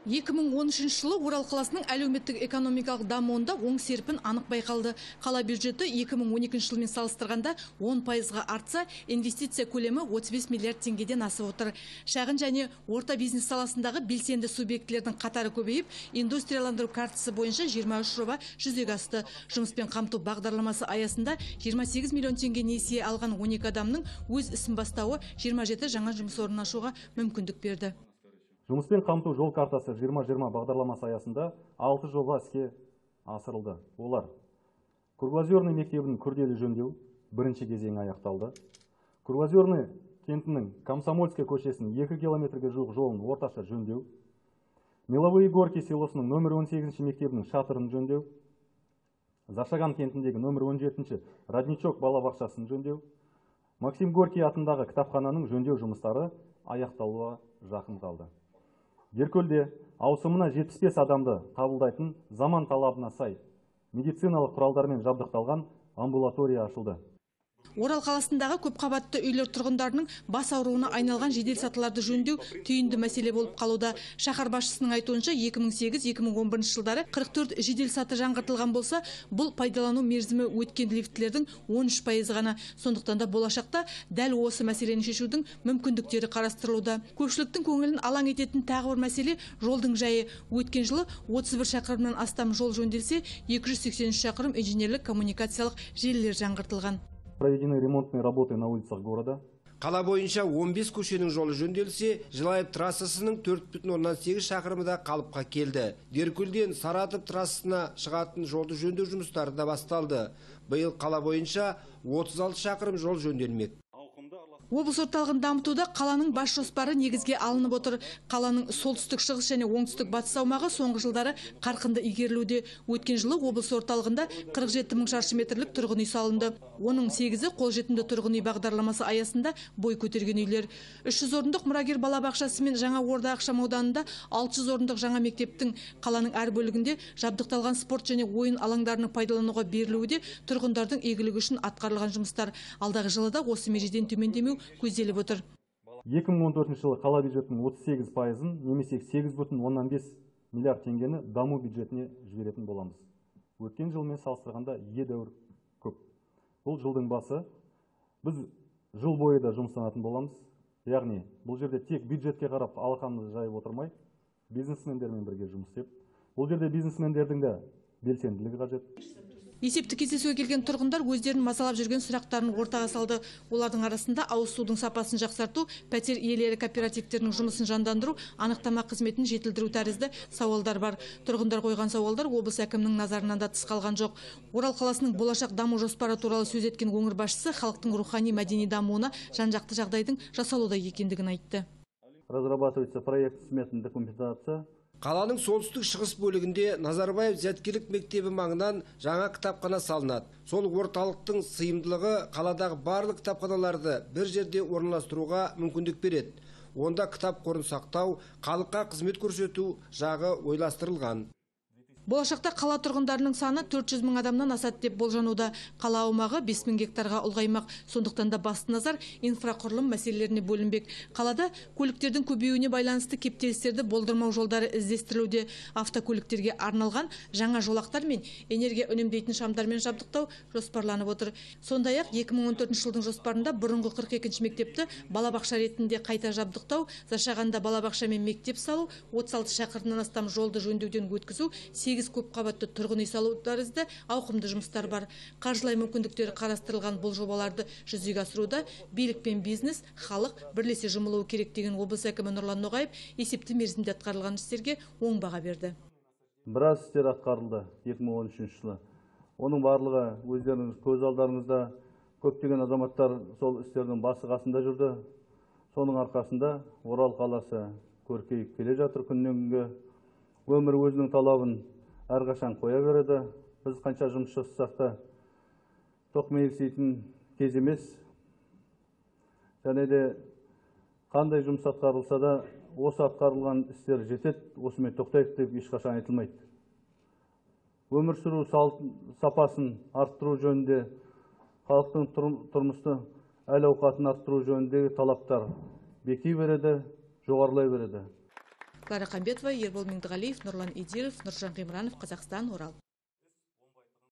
2013 жылы Орал қаласының әлеуметтік экономикалық дамуында оң серпін анық байқалды. Қала бюджеті 2012 жылмен салыстырғанда 10%-ға артса, инвестиция көлемі 35 миллиард теңгеден асып отыр. Шағын және орта бизнес саласындағы белсенді субъектілердің қатары көбейіп, индустрияландыру картасы бойынша 23 жоба жүзеге асты. Жұмыспен қамту бағдарламасы аясында 28 миллион теңге несие алған 12 адамның өз ісін бастауы 27 жаңа жұмыс орнын ашуға мүмкіндік берді. Жұмыспен қамту жол картасы 2020 бағдарламасы аясында 6 жоба іске асырылды. Олар: Кругозерный мектебінің күрделі жөндеу бірінші кезеңі аяқталды. Кругозерный кентінің Комсомольская көшесінің 2 километрге жуық жолын орташа жөндеу. Меловые горки селосының номер 18 мектебінің шатырын жөндеу. Зашаган кентіндегі номер 17 Родничок балабақшасын жөндеу. Максим Горький атындағы кітапхананың жөндеу жұмыстары аяқталуға жақын қалды. Деркөлде ауысымына 75 адамды қабылдайтын заман талабына сай медициналық құралдармен жабдықталған амбулатория ашылды. Орал қаласындағы көпқабатты үйлер тұрғындарының бас ауруына айналған жедел сатыларды жөндеу түйінді мәселе болып қалуда. Шаһар басшысының айтуынша 2008-2011 жылдары 44 жедел саты жаңғыртылған болса, бұл пайдалану мерзімі өткен лифтілердің 13% ғана. Сондықтан да болашақта дәл осы мәселені шешудің мүмкіндіктері қарастырылуда. Көпшіліктің көңілін алаң ететін тағы бір мәселе жолдың жайы. Өткен жылы 31 шақырымнан астам жол жөнделсе, 283 шақырым инженерлік коммуникациялық желілер жаңғыртылған. Проведены ремонтные работы на улицах города. Қала бойынша 15 көшенің жолы жөнделсе, Жылайып трассасының 4,8 шақырымы да қалыпқа келді. Деркөлден Саратов трассасына шығатын жолды жөндеу жұмыстары да басталды. Биыл қала бойынша 36 шақырым жол жөнделмек. Облыс орталығын дамытуда қаланың бас жоспары негізге алынып отыр. Қаланың солтүстік шығыс және оңтүстік батыс аумағы соңғы жылдары қарқынды игерілуде. Өткен жылы облыс орталығында 47 мың шаршы метрлік тұрғын үй салынды. Оның 8-і қолжетімді тұрғын үй бағдарламасы аясында бой көтерген үйлер. 300 орындық мұрагер балабақшасы мен Жаңа Орда ықшам ауданында 600 орындық жаңа мектептің қаланың әр бөлігінде жабдықталған спорт және ойын алаңдарының пайдалануға берілуде тұрғындардың игілігі үшін атқарылған жұмыстар. Алдағы жылы да осы межеден төмендемеу көзделіп отыр. 2014 жылы қала бюджетінің 38%-ын немесе 8,5 миллиард теңгені даму бюджетіне жіберетін боламыз. Өткен жылмен салыстырғанда едәуір көп. Бұл жылдың басы. Біз жыл бойы да жұмыстанатын боламыз. Яғни бұл жерде тек бюджетке қарап алақанымызды жайып отырмай, бизнесмендермен бірге жұмыс істеп, бұл жерде бизнесмендердің де белсенділігі қажет. Есепті кездесуге келген тұрғындар өздерін мазалап жүрген сұрақтарын ортаға салды. Олардың арасында ауыз судың сапасын жақсарту, пәтер иелері кооперативтерінің жұмысын жандандыру, анықтама қызметін жетілдіру тәрізді сауалдар бар. Тұрғындар қойған сауалдар облыс әкімінің назарынан да тыс қалған жоқ. Орал қаласының болашақ даму жоспары туралы сөз еткен өңір басшысы халықтың рухани мәдени дамуына жан-жақты жағдайдың жасалуда екендігін айтты. Разрабатывается проект сметной документация. Қаланың солтүстік шығыс бөлігінде Назарбаев зияткерлік мектебі маңынан жаңа кітапхана салынады. Сол орталықтың сыйымдылығы қаладағы барлық кітапханаларды бір жерде орналастыруға мүмкіндік береді. Онда кітап қорын сақтау, халыққа қызмет көрсету жағы ойластырылған. Болашақта қала тұрғындарының саны 400 мың адамнан асады деп болжануда. Қала аумағы 5 мың гектарға ұлғаймақ. Сондықтан да басты назар инфрақұрылым мәселелеріне бөлінбек. Қалада көліктердің көбеюіне байланысты кептелістерді болдырмау жолдары іздестірілуде. Автокөліктерге арналған жаңа жолақтар мен энергия үнемдейтін шамдармен жабдықтау жоспарланып отыр. Сондай-ақ 2014 жылдың жоспарында бұрынғы 42-ші мектепті балабақша ретінде қайта жабдықтау, Зашағанда балабақша мен мектеп салу, 36 шақырымнан астам жолды жөндеуден өткізу, 8 көпқабатты тұрғын үй салу тәрізді ауқымды жұмыстар бар. Қаржылай мүмкіндіктері қарастырылған бұл жобаларды жүзеге асыруда билік пен бизнес, халық бірлесе жұмылуы керек деген облыс әкімі Нұрлан Ноғаев есепті мерзімде атқарылған істерге оң баға берді. Біраз істер атқарылды 2013 жылы. Оның барлығы өздеріңіз көз алдарыңызда, көптеген азаматтар сол істердің басы қасында жүрді. Соның арқасында Орал қаласы көркейіп келе жатыр күннен күнге. Өмір өзінің талабын әрқашан қоя береді. Біз қанша жұмыс жасасақ та тоқмейілсейтін кез емес. Және де қандай жұмыс атқарылса да осы атқарылған істер жетеді, осымен тоқтайық деп ешқашан айтылмайды. Өмір сүру сапасын арттыру жөнінде, халықтың тұрмысты әл-ауқатын арттыру жөніндегі талаптар беки береді, жоғарылай береді. Клара Камбетова, Ербол Меңдіғалиев, Нұрлан Идиров, Нұржан Ғимранов, Қазақстан, Орал.